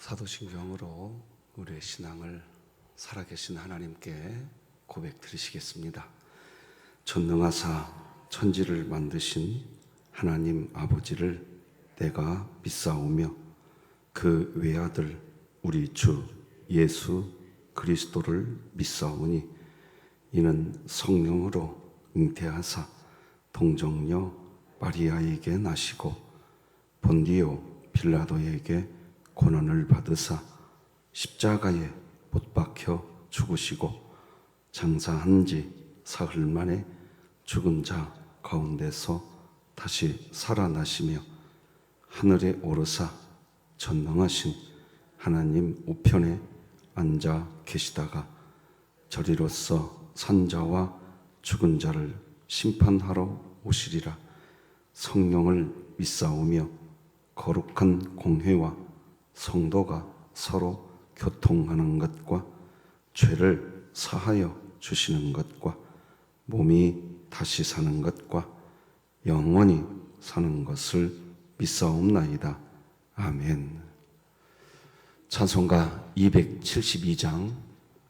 사도신경으로 우리의 신앙을 살아계신 하나님께 고백드리시겠습니다. 전능하사 천지를 만드신 하나님 아버지를 내가 믿사오며 그 외아들 우리 주 예수 그리스도를 믿사오니 이는 성령으로 잉태하사 동정녀 마리아에게 나시고 본디오 빌라도에게 고난을 받으사 십자가에 못 박혀 죽으시고 장사한 지 사흘 만에 죽은 자 가운데서 다시 살아나시며 하늘에 오르사 전능하신 하나님 우편에 앉아 계시다가 저리로서 산자와 죽은 자를 심판하러 오시리라. 성령을 믿사오며 거룩한 공회와 성도가 서로 교통하는 것과 죄를 사하여 주시는 것과 몸이 다시 사는 것과 영원히 사는 것을 믿사옵나이다. 아멘. 찬송가 272장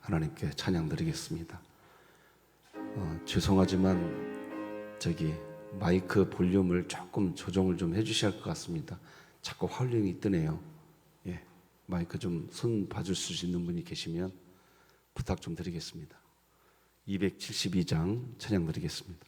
하나님께 찬양 드리겠습니다. 죄송하지만 마이크 볼륨을 조금 조정을 좀 해주셔야 할 것 같습니다. 자꾸 화울링이 뜨네요. 마이크 좀 손 봐줄 수 있는 분이 계시면 부탁 좀 드리겠습니다. 272장 찬양 드리겠습니다.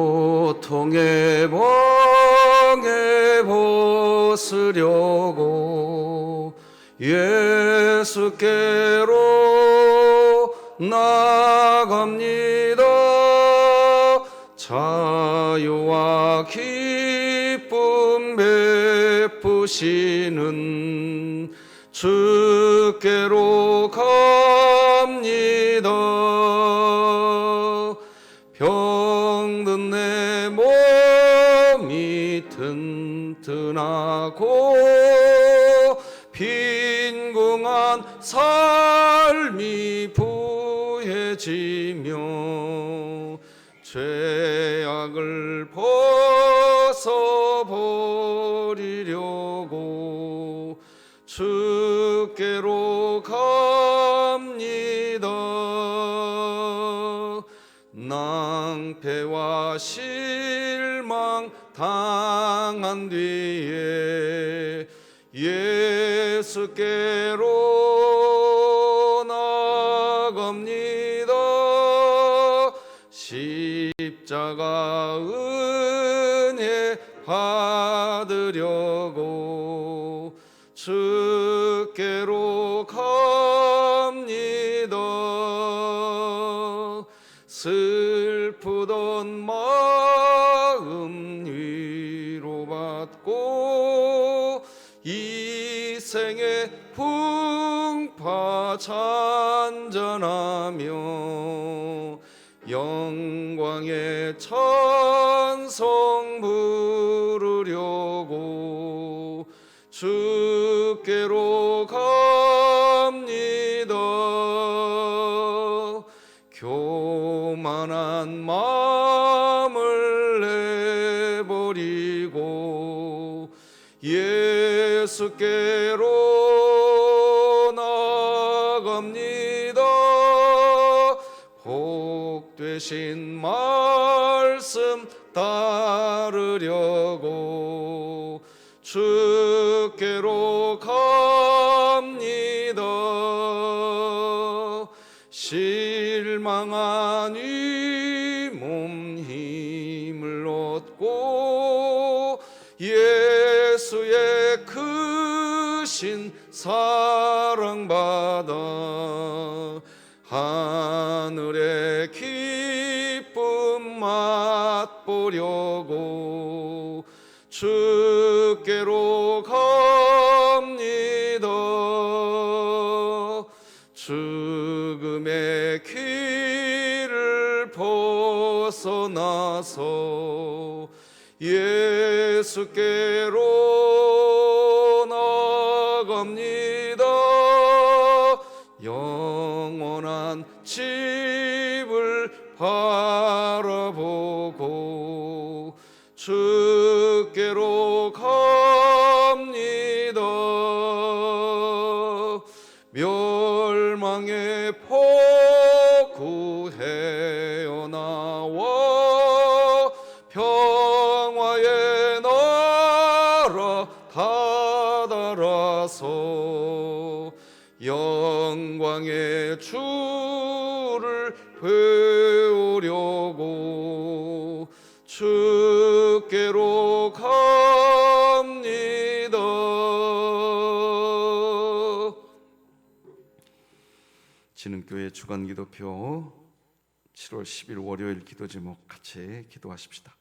고통의 봉에 벗으려고 예수께로 나갑니다. 자유와 기쁨 베푸시는 주께로 갑니다. 병든 내 몸이 튼튼하고 빈궁한 삶이 부해지며 죄악을 벗어버리려고 주께로 갑니다. 낭패와 실망 당한 뒤에 예수께로 나갑니다. 십자가 은혜 받으려고 주께로 갑니다. 슬프던 마음 위로받고 이 생의 풍파 잔잔하며 영광의 찬송 부르려고 주께로 갑니다. 교만한 마음을 내버리고 예수께로 나갑니다. 복되신 말씀 따르려고 주께로 갑니다. 실망한 이 몸 힘을 얻고 예수의 크신 사랑받아 하늘의 기쁨 맛보려고 주께로 갑니다. 죽음의 길을 벗어나서 예수께로 나갑니다. 영원한 집을 바라보고 주께로 갑니다. 멸망의 포구해어 나와 평화의 나라 다다라서 영광의 주를 배우려고 주께로 갑니다. 진흥교회 주간기도표 7월 10일 월요일 기도 제목 같이 기도하십시다.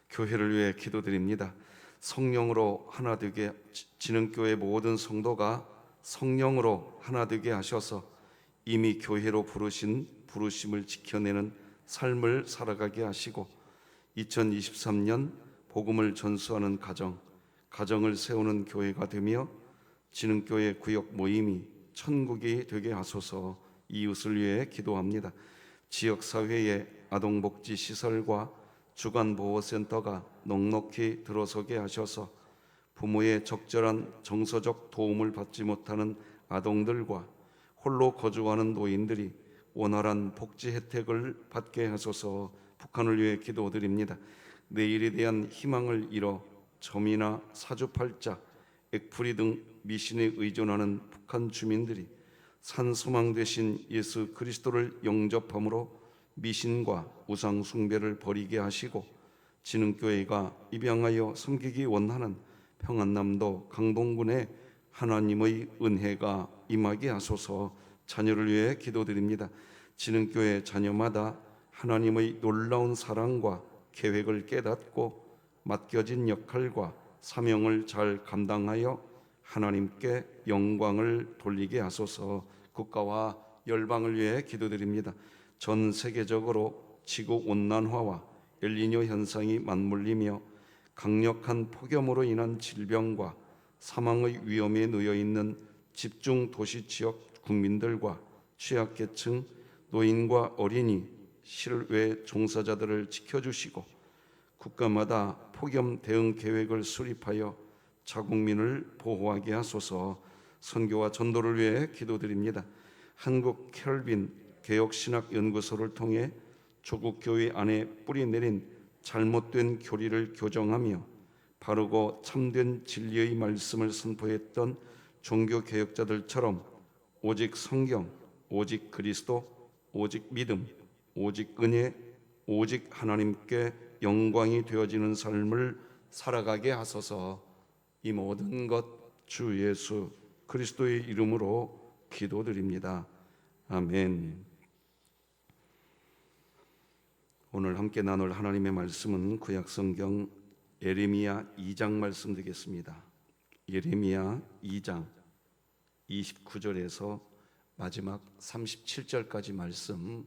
교회를 위해 기도드립니다. 성령으로 하나 되게, 진흥교회 모든 성도가 성령으로 하나 되게 하셔서 이미 교회로 부르신 부르심을 지켜내는 삶을 살아가게 하시고 2023년 복음을 전수하는 가정을 세우는 교회가 되며 진흥교회 구역 모임이 천국이 되게 하소서. 이웃을 위해 기도합니다. 지역사회에 아동복지시설과 주간보호센터가 넉넉히 들어서게 하셔서 부모의 적절한 정서적 도움을 받지 못하는 아동들과 홀로 거주하는 노인들이 원활한 복지 혜택을 받게 하소서. 북한을 위해 기도드립니다. 내일에 대한 희망을 잃어 점이나 사주팔자, 액풀이 등 미신에 의존하는 북한 주민들이 산소망 되신 예수 그리스도를 영접함으로 미신과 우상 숭배를 버리게 하시고 진흥교회가 입양하여 섬기기 원하는 평안남도 강동군에 하나님의 은혜가 임하게 하소서. 자녀를 위해 기도드립니다. 진흥교회 자녀마다 하나님의 놀라운 사랑과 계획을 깨닫고 맡겨진 역할과 사명을 잘 감당하여 하나님께 영광을 돌리게 하소서. 국가와 열방을 위해 기도드립니다. 전 세계적으로 지구 온난화와 엘니뇨 현상이 맞물리며 강력한 폭염으로 인한 질병과 사망의 위험에 놓여 있는 집중 도시 지역 국민들과 취약계층, 노인과 어린이, 실외 종사자들을 지켜주시고 국가마다 폭염 대응 계획을 수립하여 자국민을 보호하게 하소서. 선교와 전도를 위해 기도드립니다. 한국 켈빈 개혁신학연구소를 통해 조국 교회 안에 뿌리 내린 잘못된 교리를 교정하며 바르고 참된 진리의 말씀을 선포했던 종교 개혁자들처럼 오직 성경, 오직 그리스도, 오직 믿음, 오직 은혜, 오직 하나님께 영광이 되어지는 삶을 살아가게 하소서. 이 모든 것 주 예수 그리스도의 이름으로 기도드립니다. 아멘. 오늘 함께 나눌 하나님의 말씀은 구약성경 예레미야 2장 말씀 되겠습니다. 예레미야 2장 29절에서 마지막 37절까지 말씀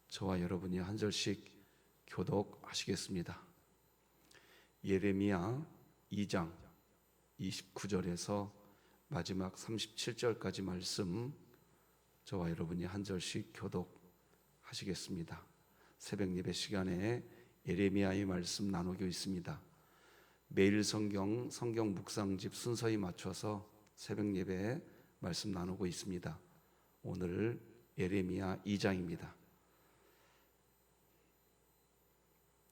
저와 여러분이 한 절씩 교독하시겠습니다. 예레미야 2장 29절에서 마지막 37절까지 말씀 저와 여러분이 한 절씩 교독하시겠습니다. 새벽 예배 시간에 예레미야의 말씀 나누고 있습니다. 매일 성경 묵상집 순서에 맞춰서 새벽 예배에 말씀 나누고 있습니다. 오늘 예레미야 2장입니다.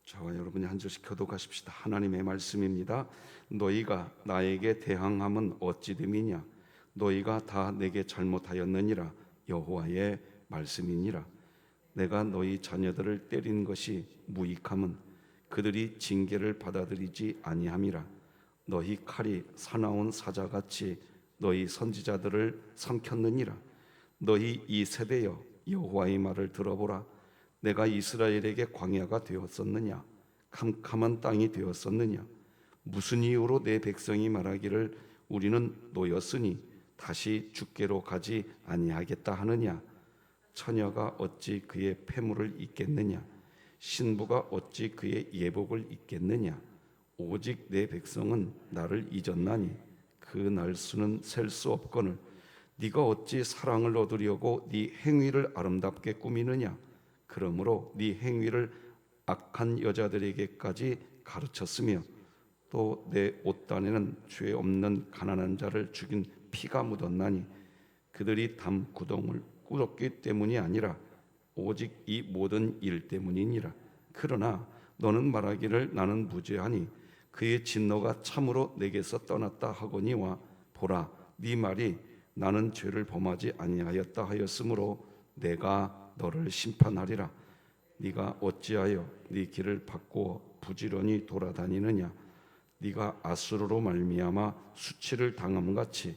저와 여러분이 한 절씩 교독하십시다. 하나님의 말씀입니다. 너희가 나에게 대항함은 어찌 됨이냐? 너희가 다 내게 잘못하였느니라. 여호와의 말씀이니라. 내가 너희 자녀들을 때린 것이 무익함은 그들이 징계를 받아들이지 아니함이라. 너희 칼이 사나운 사자같이 너희 선지자들을 삼켰느니라. 너희 이 세대여 여호와의 말을 들어보라. 내가 이스라엘에게 광야가 되었었느냐? 캄캄한 땅이 되었었느냐? 무슨 이유로 내 백성이 말하기를 우리는 노였으니 다시 주께로 가지 아니하겠다 하느냐? 처녀가 어찌 그의 폐물을 입겠느냐? 신부가 어찌 그의 예복을 입겠느냐? 오직 내 백성은 나를 잊었나니 그 날수는 셀 수 없거늘 네가 어찌 사랑을 얻으려고 네 행위를 아름답게 꾸미느냐? 그러므로 네 행위를 악한 여자들에게까지 가르쳤으며 또 내 옷단에는 죄 없는 가난한 자를 죽인 피가 묻었나니 그들이 담 구덩을 꾸렸기 때문이 아니라 오직 이 모든 일 때문이니라. 그러나 너는 말하기를 나는 무죄하니 그의 진노가 참으로 내게서 떠났다 하거니와 보라 네 말이 나는 죄를 범하지 아니하였다 하였으므로 내가 너를 심판하리라. 네가 어찌하여 네 길을 바꾸어 부지런히 돌아다니느냐? 네가 아수르로 말미암아 수치를 당함 같이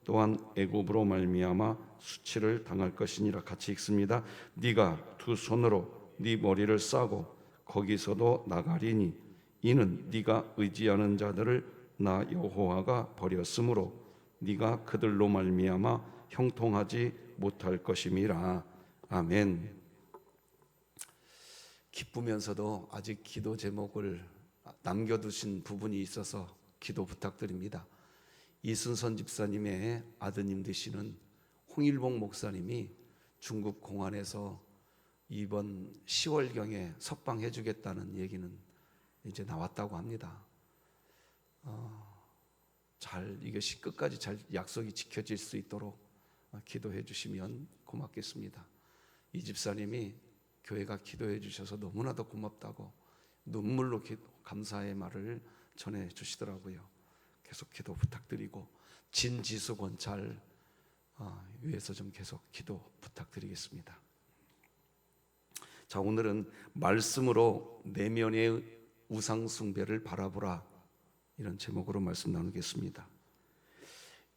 또한 애굽으로 말미암아 수치를 당할 것이니라. 같이 읽습니다. 네가 두 손으로 네 머리를 싸고 거기서도 나가리니 이는 네가 의지하는 자들을 나 여호와가 버렸으므로 네가 그들로 말미암아 형통하지 못할 것임이라. 아멘. 기쁘면서도 아직 기도 제목을 남겨두신 부분이 있어서 기도 부탁드립니다. 이순선 집사님의 아드님 되시는 홍일봉 목사님이 중국 공안에서 이번 10월경에 석방해 주겠다는 얘기는 이제 나왔다고 합니다. 잘 이것이 끝까지 잘 약속이 지켜질 수 있도록 기도해 주시면 고맙겠습니다. 이 집사님이 교회가 기도해 주셔서 너무나도 고맙다고 눈물로 감사의 말을 전해 주시더라고요. 계속 기도 부탁드리고 진지수 권찰 위해서 좀 계속 기도 부탁드리겠습니다. 자, 오늘은 말씀으로 내면의 우상 숭배를 바라보라, 이런 제목으로 말씀 나누겠습니다.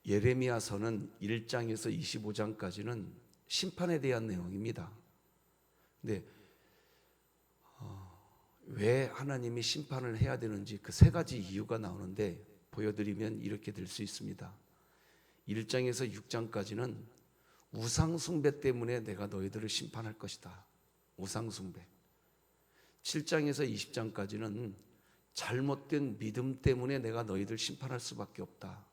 예레미야서는 1장에서 25장까지는 심판에 대한 내용입니다. 근데 왜 하나님이 심판을 해야 되는지 그 세 가지 이유가 나오는데 보여드리면 이렇게 될 수 있습니다. 1장에서 6장까지는 우상 숭배 때문에 내가 너희들을 심판할 것이다. 우상 숭배. 7장에서 20장까지는 잘못된 믿음 때문에 내가 너희들 심판할 수밖에 없다.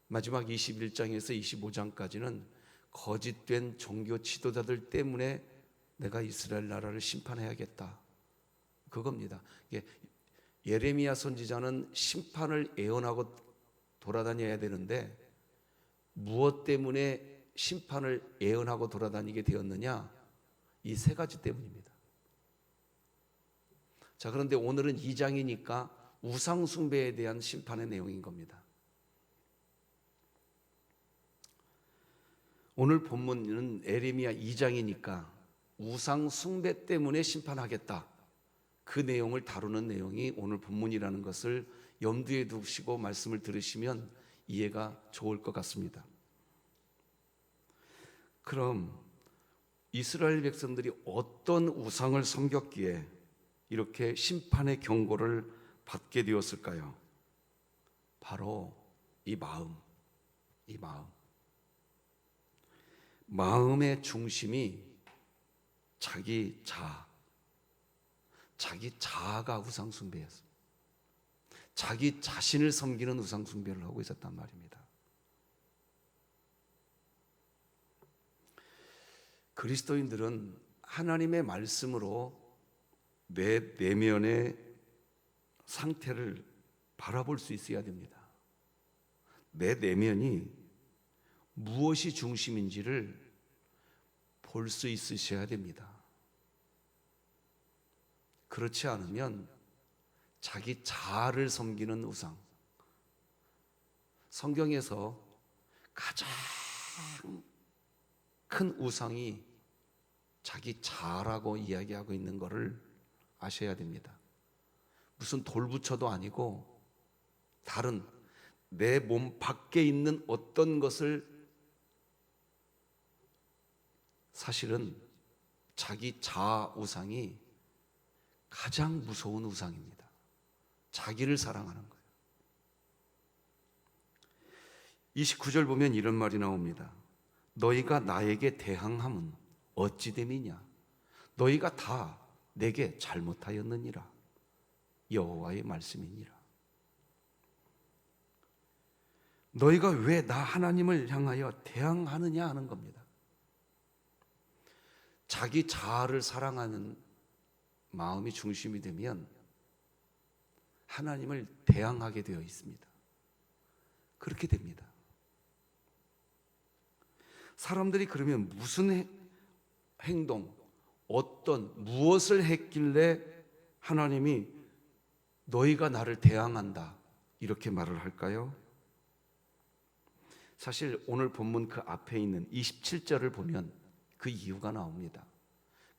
마지막 21장에서 25장까지는 거짓된 종교 지도자들 때문에 내가 이스라엘 나라를 심판해야겠다. 그겁니다. 예레미야 선지자는 심판을 예언하고 돌아다녀야 되는데 무엇 때문에 심판을 예언하고 돌아다니게 되었느냐? 이 세 가지 때문입니다. 자, 그런데 오늘은 2장이니까 우상 숭배에 대한 심판의 내용인 겁니다. 오늘 본문은 예레미야 2장이니까 우상 숭배 때문에 심판하겠다. 그 내용을 다루는 내용이 오늘 본문이라는 것을 염두에 두시고 말씀을 들으시면 이해가 좋을 것 같습니다. 그럼 이스라엘 백성들이 어떤 우상을 섬겼기에 이렇게 심판의 경고를 받게 되었을까요? 바로 이 마음의 중심이 자기 자아가 우상 숭배였어요. 자기 자신을 섬기는 우상 숭배를 하고 있었단 말입니다. 그리스도인들은 하나님의 말씀으로 내 내면의 상태를 바라볼 수 있어야 됩니다. 내 내면이 무엇이 중심인지를 볼 수 있으셔야 됩니다. 그렇지 않으면 자기 자아를 섬기는 우상, 성경에서 가장 큰 우상이 자기 자아라고 이야기하고 있는 것을 아셔야 됩니다. 무슨 돌부처도 아니고 다른 내 몸 밖에 있는 어떤 것을 사실은 자기 자아 우상이 가장 무서운 우상입니다. 자기를 사랑하는 거예요. 29절 보면 이런 말이 나옵니다. 너희가 나에게 대항함은 어찌 됨이냐? 너희가 다 내게 잘못하였느니라. 여호와의 말씀이니라. 너희가 왜 나 하나님을 향하여 대항하느냐 하는 겁니다. 자기 자아를 사랑하는 마음이 중심이 되면 하나님을 대항하게 되어 있습니다. 그렇게 됩니다. 사람들이 그러면 무슨 행동, 무엇을 했길래 하나님이 너희가 나를 대항한다 이렇게 말을 할까요? 사실 오늘 본문 그 앞에 있는 27절을 보면 그 이유가 나옵니다.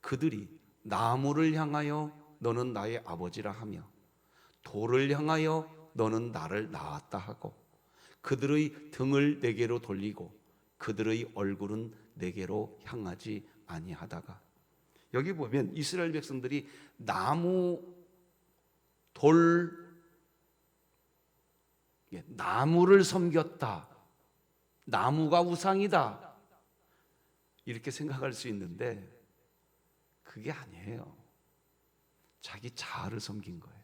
그들이 나무를 향하여 너는 나의 아버지라 하며 돌을 향하여 너는 나를 낳았다 하고 그들의 등을 내게로 돌리고 그들의 얼굴은 내게로 향하지 아니하다가, 여기 보면 이스라엘 백성들이 나무, 돌, 나무를 섬겼다, 나무가 우상이다 이렇게 생각할 수 있는데 그게 아니에요. 자기 자아를 섬긴 거예요.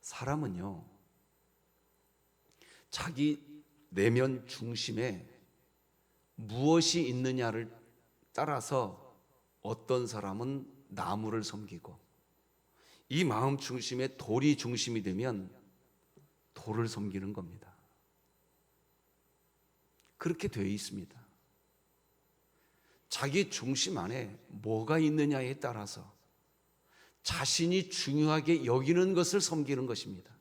사람은요, 자기 내면 중심에 무엇이 있느냐를 따라서 어떤 사람은 나무를 섬기고, 이 마음 중심에 돌이 중심이 되면 돌을 섬기는 겁니다. 그렇게 되어 있습니다. 자기 중심 안에 뭐가 있느냐에 따라서 자신이 중요하게 여기는 것을 섬기는 것입니다.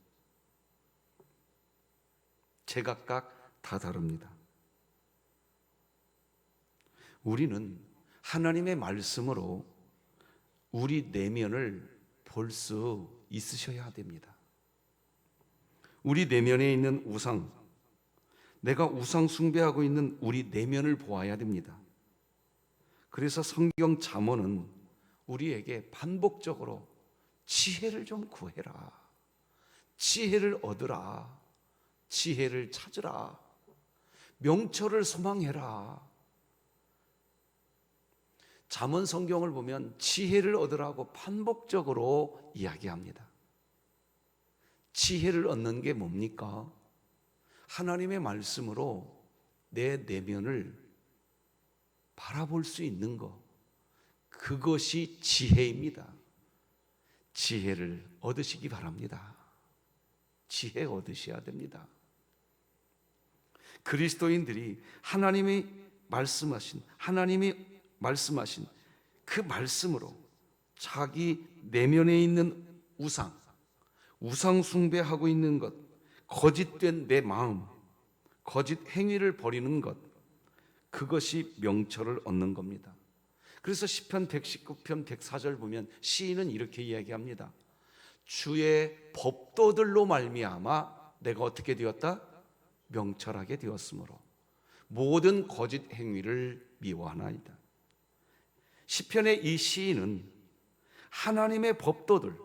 제각각 다 다릅니다. 우리는 하나님의 말씀으로 우리 내면을 볼 수 있으셔야 됩니다. 우리 내면에 있는 우상, 내가 우상 숭배하고 있는 우리 내면을 보아야 됩니다. 그래서 성경 잠언은 우리에게 반복적으로 지혜를 좀 구해라, 지혜를 얻으라, 지혜를 찾으라, 명철을 소망해라. 잠언 성경을 보면 지혜를 얻으라고 반복적으로 이야기합니다. 지혜를 얻는 게 뭡니까? 하나님의 말씀으로 내 내면을 바라볼 수 있는 것, 그것이 지혜입니다. 지혜를 얻으시기 바랍니다. 지혜 얻으셔야 됩니다. 그리스도인들이 하나님이 말씀하신 그 말씀으로 자기 내면에 있는 우상 숭배하고 있는 것, 거짓된 내 마음, 거짓 행위를 버리는 것, 그것이 명철을 얻는 겁니다. 그래서 시편 119편 104절 보면 시인은 이렇게 이야기합니다. 주의 법도들로 말미암아 내가 어떻게 되었다? 명철하게 되었으므로 모든 거짓 행위를 미워하나이다. 시편의 이 시인은 하나님의 법도들,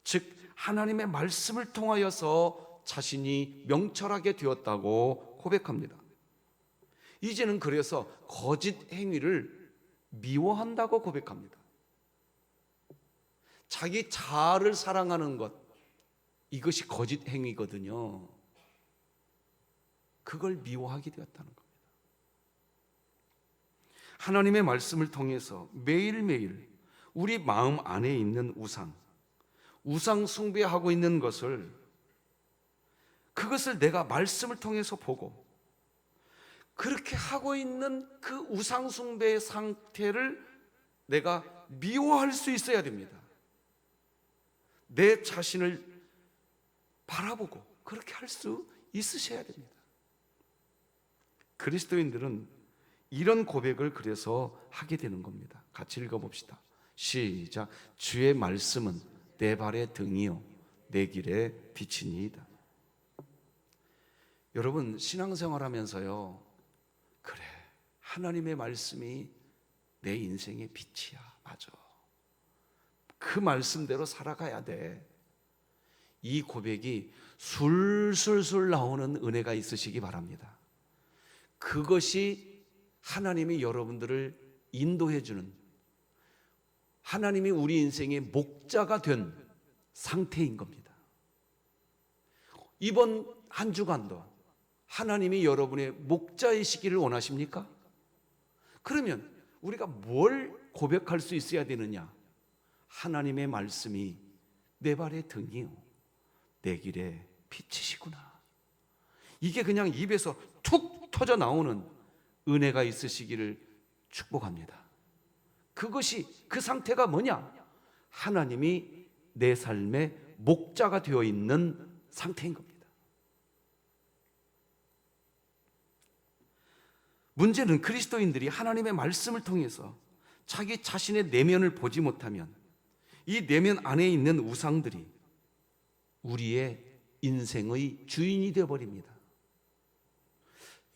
즉 하나님의 말씀을 통하여서 자신이 명철하게 되었다고 고백합니다. 이제는 그래서 거짓 행위를 미워한다고 고백합니다. 자기 자아를 사랑하는 것, 이것이 거짓 행위거든요. 그걸 미워하게 되었다는 겁니다. 하나님의 말씀을 통해서 매일매일 우리 마음 안에 있는 우상 숭배하고 있는 그것을 내가 말씀을 통해서 보고, 그렇게 하고 있는 그 우상 숭배의 상태를 내가 미워할 수 있어야 됩니다. 내 자신을 바라보고 그렇게 할 수 있으셔야 됩니다. 그리스도인들은 이런 고백을 그래서 하게 되는 겁니다. 같이 읽어봅시다. 시작. 주의 말씀은 내 발의 등이요 내 길의 빛이니이다. 여러분, 신앙생활 하면서요, 그래, 하나님의 말씀이 내 인생의 빛이야. 맞아. 그 말씀대로 살아가야 돼. 이 고백이 술술술 나오는 은혜가 있으시기 바랍니다. 그것이 하나님이 여러분들을 인도해주는, 하나님이 우리 인생의 목자가 된 상태인 겁니다. 이번 한 주간도 하나님이 여러분의 목자이시기를 원하십니까? 그러면 우리가 뭘 고백할 수 있어야 되느냐? 하나님의 말씀이 내 발의 등이요 내 길의 빛이시구나. 이게 그냥 입에서 툭 터져 나오는 은혜가 있으시기를 축복합니다. 그것이, 그 상태가 뭐냐? 하나님이 내 삶의 목자가 되어 있는 상태인 겁니다. 문제는 그리스도인들이 하나님의 말씀을 통해서 자기 자신의 내면을 보지 못하면 이 내면 안에 있는 우상들이 우리의 인생의 주인이 되어버립니다.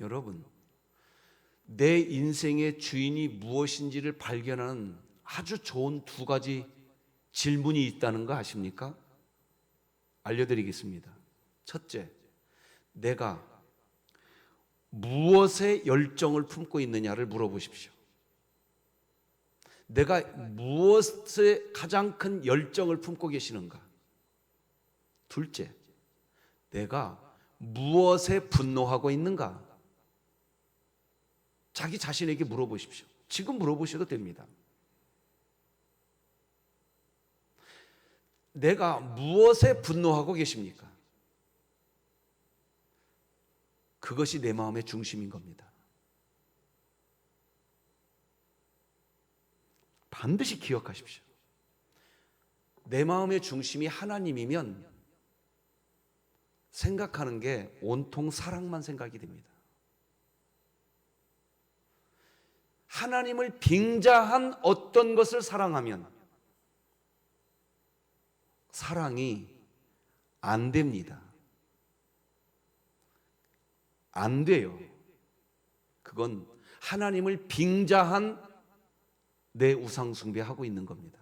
여러분, 내 인생의 주인이 무엇인지를 발견하는 아주 좋은 두 가지 질문이 있다는 거 아십니까? 알려드리겠습니다. 첫째, 내가 무엇에 열정을 품고 있느냐를 물어보십시오. 내가 무엇에 가장 큰 열정을 품고 계시는가? 둘째, 내가 무엇에 분노하고 있는가? 자기 자신에게 물어보십시오. 지금 물어보셔도 됩니다. 내가 무엇에 분노하고 계십니까? 그것이 내 마음의 중심인 겁니다. 반드시 기억하십시오. 내 마음의 중심이 하나님이면 생각하는 게 온통 사랑만 생각이 됩니다. 하나님을 빙자한 어떤 것을 사랑하면 사랑이 안 됩니다. 안 돼요. 그건 하나님을 빙자한 내 우상 숭배하고 있는 겁니다.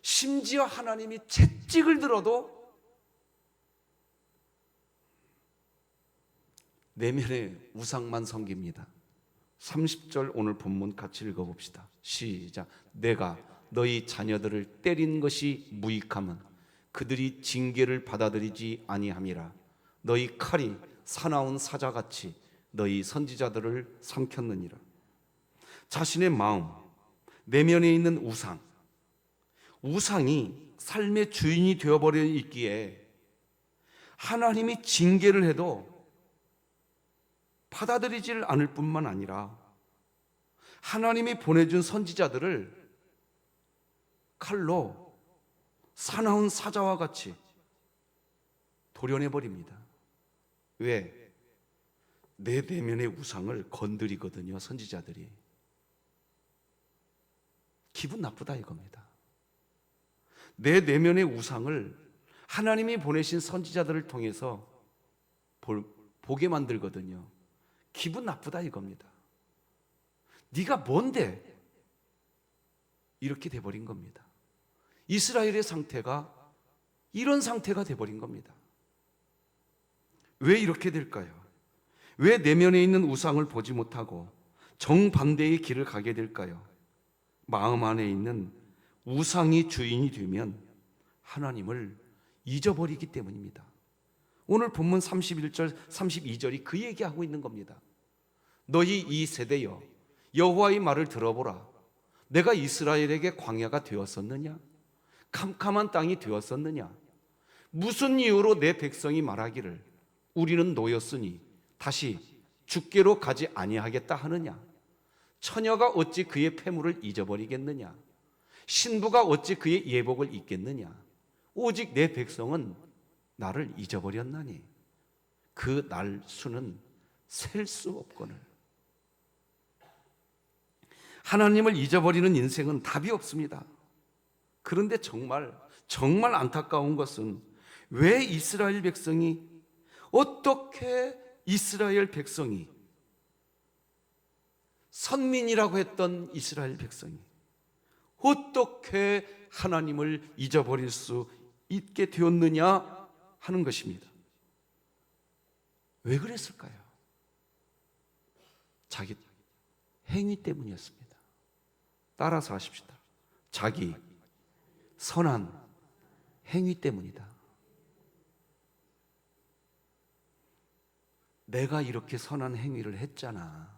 심지어 하나님이 채찍을 들어도 내면의 우상만 섬깁니다. 30절 오늘 본문 같이 읽어봅시다. 시작. 내가 너희 자녀들을 때린 것이 무익함은 그들이 징계를 받아들이지 아니함이라. 너희 칼이 사나운 사자같이 너희 선지자들을 삼켰느니라. 자신의 마음, 내면에 있는 우상이 삶의 주인이 되어버려 있기에 하나님이 징계를 해도 받아들이질 않을 뿐만 아니라 하나님이 보내준 선지자들을 칼로 사나운 사자와 같이 도려내버립니다. 왜? 내 내면의 우상을 건드리거든요, 선지자들이. 기분 나쁘다 이겁니다. 내 내면의 우상을 하나님이 보내신 선지자들을 통해서 보게 만들거든요. 기분 나쁘다 이겁니다. 네가 뭔데? 이렇게 돼버린 겁니다. 이스라엘의 상태가 이런 상태가 돼버린 겁니다. 왜 이렇게 될까요? 왜 내면에 있는 우상을 보지 못하고 정반대의 길을 가게 될까요? 마음 안에 있는 우상이 주인이 되면 하나님을 잊어버리기 때문입니다. 오늘 본문 31절, 32절이 그 얘기하고 있는 겁니다. 너희 이 세대여, 여호와의 말을 들어보라. 내가 이스라엘에게 광야가 되었었느냐? 캄캄한 땅이 되었었느냐? 무슨 이유로 내 백성이 말하기를 우리는 노였으니 다시 주께로 가지 아니하겠다 하느냐? 처녀가 어찌 그의 패물을 잊어버리겠느냐? 신부가 어찌 그의 예복을 잊겠느냐? 오직 내 백성은 나를 잊어버렸나니 그 날 수는 셀 수 없거늘. 하나님을 잊어버리는 인생은 답이 없습니다. 그런데 정말 안타까운 것은 왜 이스라엘 백성이, 어떻게 이스라엘 백성이, 선민이라고 했던 이스라엘 백성이 어떻게 하나님을 잊어버릴 수 있게 되었느냐 하는 것입니다. 왜 그랬을까요? 자기 행위 때문이었습니다. 따라서 하십시다. 자기 선한 행위 때문이다. 내가 이렇게 선한 행위를 했잖아.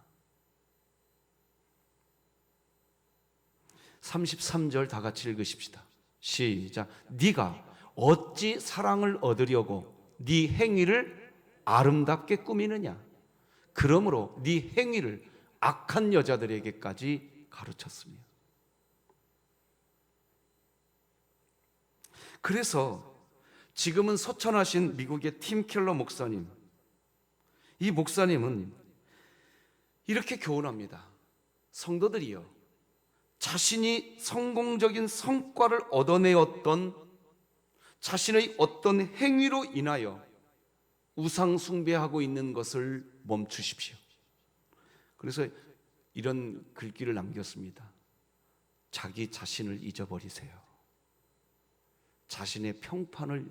33절 다 같이 읽으십시다. 시작. 네가 어찌 사랑을 얻으려고 네 행위를 아름답게 꾸미느냐. 그러므로 네 행위를 악한 여자들에게까지 가르쳤으며. 그래서 지금은 소천하신 미국의 팀 켈러 목사님, 이 목사님은 이렇게 교훈합니다. 성도들이요, 자신이 성공적인 성과를 얻어내었던 자신의 어떤 행위로 인하여 우상 숭배하고 있는 것을 멈추십시오. 그래서 이런 글귀를 남겼습니다. 자기 자신을 잊어버리세요. 자신의 평판을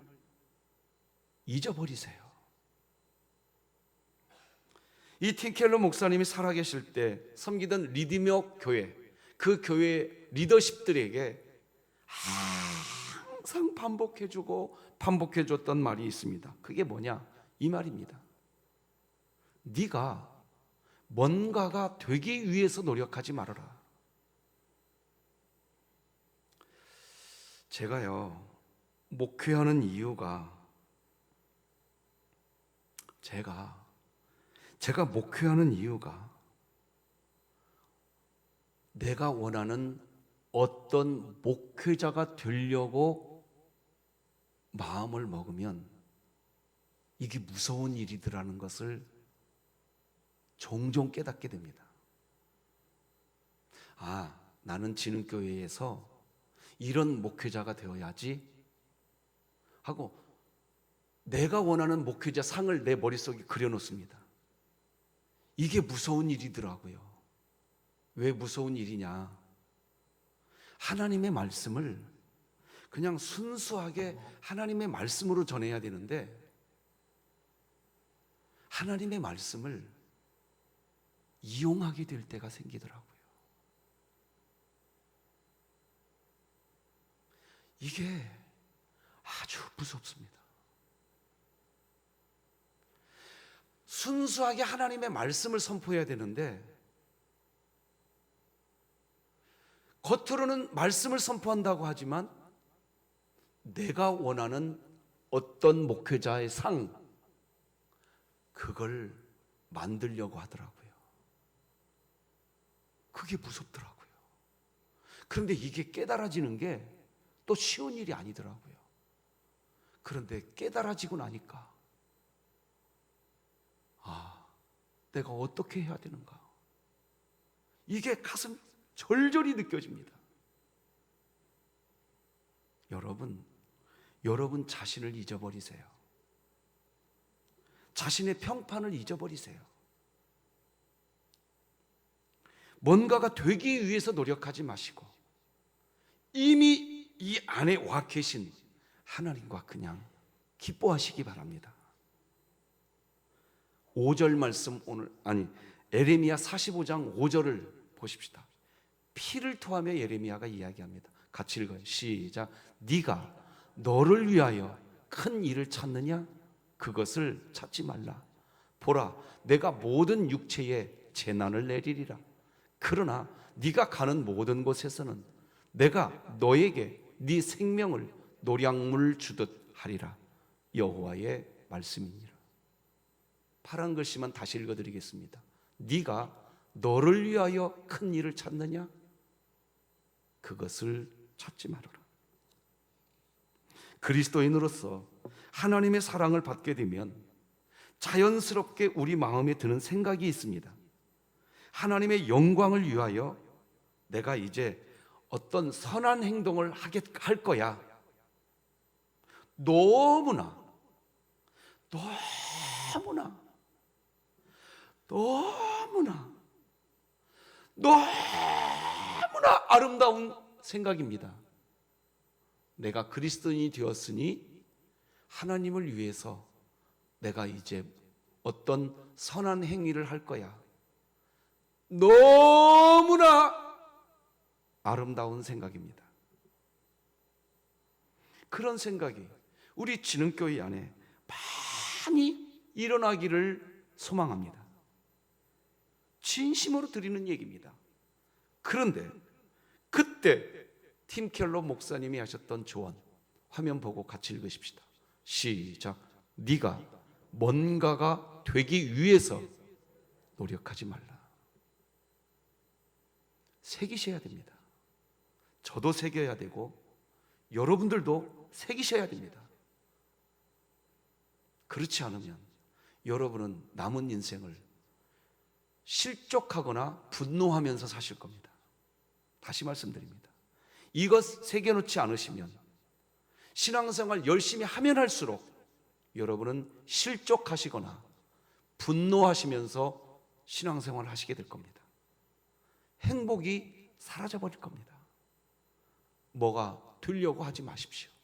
잊어버리세요. 이 팀켈러 목사님이 살아계실 때 섬기던 리디머 교회, 그 교회 리더십들에게 항상 반복해줬던 말이 있습니다. 그게 뭐냐? 이 말입니다. 네가 뭔가가 되기 위해서 노력하지 말아라. 제가요, 목회하는 이유가 제가 목회하는 이유가 내가 원하는 어떤 목회자가 되려고 마음을 먹으면 이게 무서운 일이더라는 것을 종종 깨닫게 됩니다. 아, 나는 진흥교회에서 이런 목회자가 되어야지 하고 내가 원하는 목회자 상을 내 머릿속에 그려놓습니다. 이게 무서운 일이더라고요. 왜 무서운 일이냐? 하나님의 말씀을 그냥 순수하게 하나님의 말씀으로 전해야 되는데 하나님의 말씀을 이용하게 될 때가 생기더라고요. 이게 아주 무섭습니다. 순수하게 하나님의 말씀을 선포해야 되는데 겉으로는 말씀을 선포한다고 하지만 내가 원하는 어떤 목회자의 상, 그걸 만들려고 하더라고요. 그게 무섭더라고요. 그런데 이게 깨달아지는 게 또 쉬운 일이 아니더라고요. 그런데 깨달아지고 나니까 내가 어떻게 해야 되는가? 이게 가슴 절절히 느껴집니다. 여러분 자신을 잊어버리세요. 자신의 평판을 잊어버리세요. 뭔가가 되기 위해서 노력하지 마시고 이미 이 안에 와 계신 하나님과 그냥 기뻐하시기 바랍니다. 5절 말씀 에레미야 45장 5절을 보십시다. 피를 토하며 예레미야가 이야기합니다. 같이 읽어요. 시작. 네가 너를 위하여 큰 일을 찾느냐? 그것을 찾지 말라. 보라, 내가 모든 육체에 재난을 내리리라. 그러나 네가 가는 모든 곳에서는 내가 너에게 네 생명을 노량물 주듯 하리라. 여호와의 말씀이니라. 파란 글씨만 다시 읽어드리겠습니다. 네가 너를 위하여 큰 일을 찾느냐? 그것을 찾지 말아라. 그리스도인으로서 하나님의 사랑을 받게 되면 자연스럽게 우리 마음에 드는 생각이 있습니다. 하나님의 영광을 위하여 내가 이제 어떤 선한 행동을 할 거야. 너무나 아름다운 생각입니다. 내가 그리스도인이 되었으니 하나님을 위해서 내가 이제 어떤 선한 행위를 할 거야. 너무나 아름다운 생각입니다. 그런 생각이 우리 진흥교회 안에 많이 일어나기를 소망합니다. 진심으로 드리는 얘기입니다. 그런데 그때 팀 켈러 목사님이 하셨던 조언, 화면 보고 같이 읽으십시다. 시작. 네가 뭔가가 되기 위해서 노력하지 말라. 새기셔야 됩니다. 저도 새겨야 되고 여러분들도 새기셔야 됩니다. 그렇지 않으면 여러분은 남은 인생을 실족하거나 분노하면서 사실 겁니다. 다시 말씀드립니다. 이것 새겨놓지 않으시면 신앙생활 열심히 하면 할수록 여러분은 실족하시거나 분노하시면서 신앙생활을 하시게 될 겁니다. 행복이 사라져버릴 겁니다. 뭐가 되려고 하지 마십시오.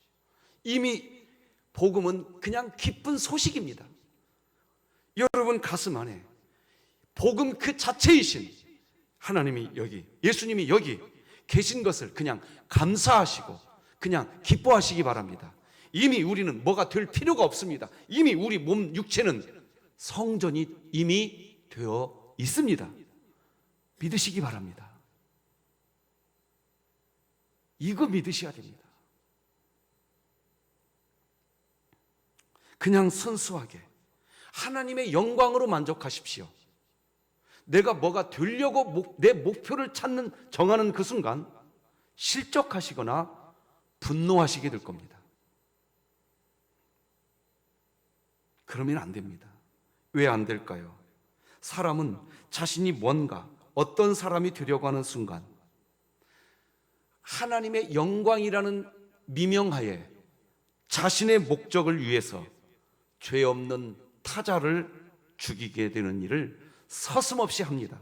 이미 복음은 그냥 기쁜 소식입니다. 여러분 가슴 안에 복음 그 자체이신 하나님이 여기, 예수님이 여기 계신 것을 그냥 감사하시고 그냥 기뻐하시기 바랍니다. 이미 우리는 뭐가 될 필요가 없습니다. 이미 우리 몸 육체는 성전이 이미 되어 있습니다. 믿으시기 바랍니다. 이거 믿으셔야 됩니다. 그냥 순수하게 하나님의 영광으로 만족하십시오. 내가 뭐가 되려고 내 목표를 정하는 그 순간 실족하시거나 분노하시게 될 겁니다. 그러면 안 됩니다. 왜 안 될까요? 사람은 자신이 뭔가 어떤 사람이 되려고 하는 순간 하나님의 영광이라는 미명하에 자신의 목적을 위해서 죄 없는 타자를 죽이게 되는 일을 서슴없이 합니다.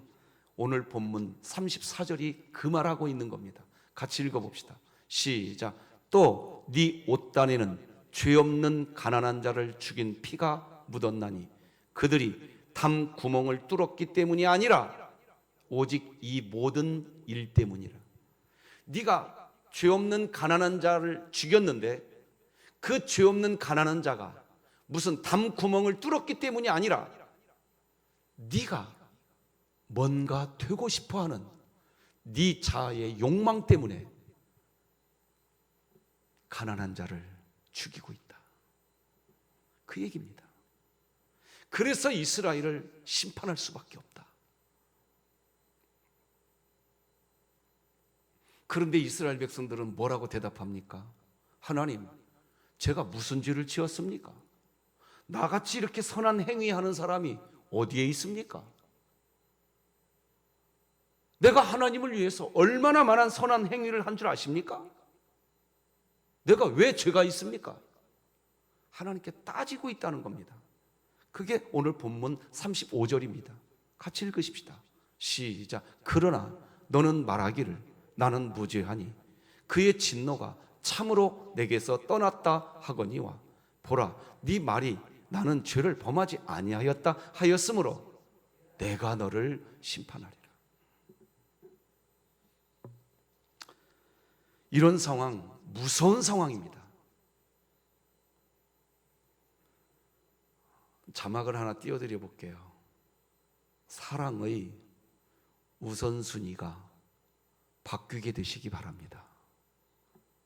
오늘 본문 34절이 그 말하고 있는 겁니다. 같이 읽어봅시다. 시작. 또 네 옷단에는 죄 없는 가난한 자를 죽인 피가 묻었나니 그들이 담 구멍을 뚫었기 때문이 아니라 오직 이 모든 일 때문이라. 네가 죄 없는 가난한 자를 죽였는데 그 죄 없는 가난한 자가 무슨 담 구멍을 뚫었기 때문이 아니라 네가 뭔가 되고 싶어하는 네 자아의 욕망 때문에 가난한 자를 죽이고 있다. 그 얘기입니다. 그래서 이스라엘을 심판할 수밖에 없다. 그런데 이스라엘 백성들은 뭐라고 대답합니까? 하나님, 제가 무슨 죄를 지었습니까? 나같이 이렇게 선한 행위하는 사람이 어디에 있습니까? 내가 하나님을 위해서 얼마나 많은 선한 행위를 한 줄 아십니까? 내가 왜 죄가 있습니까? 하나님께 따지고 있다는 겁니다. 그게 오늘 본문 35절입니다. 같이 읽으십시다. 시작. 그러나 너는 말하기를 나는 무죄하니 그의 진노가 참으로 내게서 떠났다 하거니와 보라 네 말이 나는 죄를 범하지 아니하였다 하였으므로 내가 너를 심판하리라. 이런 상황, 무서운 상황입니다. 자막을 하나 띄워드려 볼게요. 사랑의 우선순위가 바뀌게 되시기 바랍니다.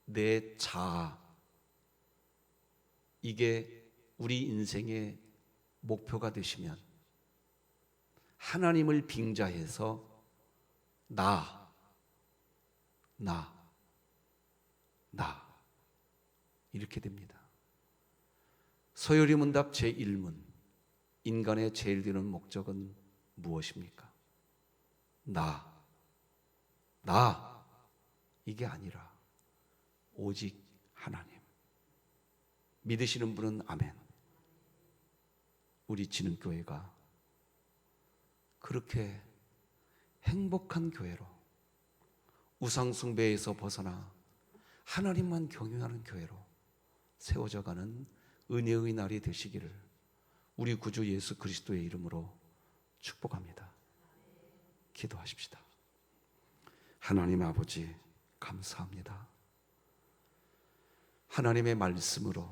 내 자아, 이게 우리 인생의 목표가 되시면 하나님을 빙자해서 나 이렇게 됩니다. 서열이 문답 제1문 인간의 제일 드는 목적은 무엇입니까? 나 이게 아니라 오직 하나님. 믿으시는 분은 아멘. 우리 진흥교회가 그렇게 행복한 교회로 우상숭배에서 벗어나 하나님만 경외하는 교회로 세워져가는 은혜의 날이 되시기를 우리 구주 예수 그리스도의 이름으로 축복합니다. 기도하십시다. 하나님 아버지 감사합니다. 하나님의 말씀으로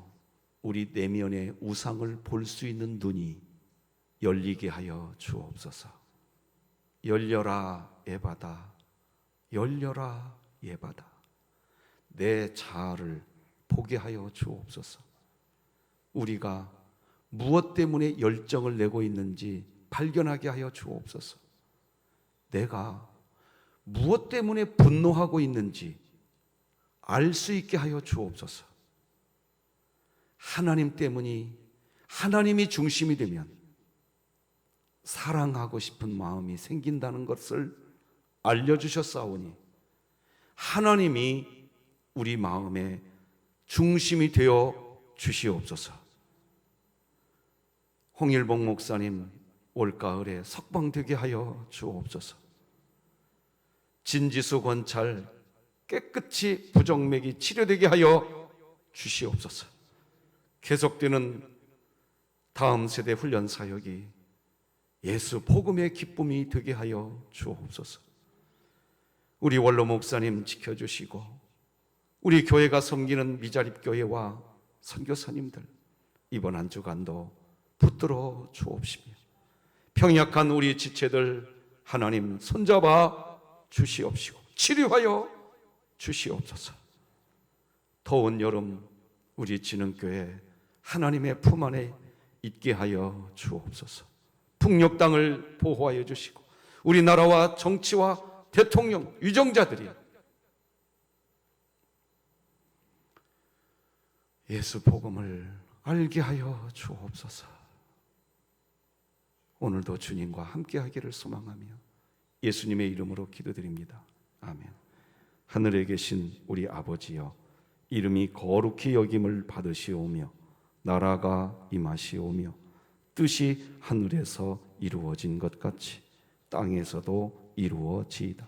우리 내면의 우상을 볼 수 있는 눈이 열리게 하여 주옵소서. 열려라 에바다, 열려라 에바다. 내 자아를 보게 하여 주옵소서. 우리가 무엇 때문에 열정을 내고 있는지 발견하게 하여 주옵소서. 내가 무엇 때문에 분노하고 있는지 알 수 있게 하여 주옵소서. 하나님 때문이, 하나님이 중심이 되면 사랑하고 싶은 마음이 생긴다는 것을 알려주셨사오니 하나님이 우리 마음의 중심이 되어 주시옵소서. 홍일봉 목사님 올가을에 석방되게 하여 주옵소서. 진지수 권찰 깨끗이 부정맥이 치료되게 하여 주시옵소서. 계속되는 다음 세대 훈련 사역이 예수 복음의 기쁨이 되게 하여 주옵소서. 우리 원로 목사님 지켜주시고 우리 교회가 섬기는 미자립교회와 선교사님들 이번 한 주간도 붙들어 주옵시며 평약한 우리 지체들 하나님 손잡아 주시옵시고 치료하여 주시옵소서. 더운 여름 우리 진흥교회 하나님의 품 안에 있게 하여 주옵소서. 북녘 땅을 보호하여 주시고 우리나라와 정치와 대통령, 위정자들이 예수 복음을 알게 하여 주옵소서. 오늘도 주님과 함께 하기를 소망하며 예수님의 이름으로 기도드립니다. 아멘. 하늘에 계신 우리 아버지여, 이름이 거룩히 여김을 받으시오며 나라가 임하시오며 뜻이 하늘에서 이루어진 것 같이 땅에서도 이루어지이다.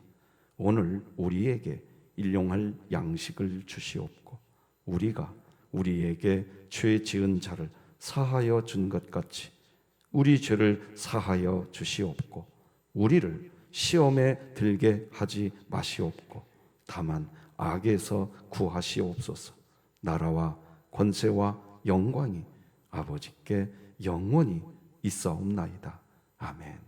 오늘 우리에게 일용할 양식을 주시옵고 우리가 우리에게 죄 지은 자를 사하여 준 것 같이 우리 죄를 사하여 주시옵고 우리를 시험에 들게 하지 마시옵고 다만 악에서 구하시옵소서. 나라와 권세와 영광이 아버지께 영원히 있사옵나이다. 아멘.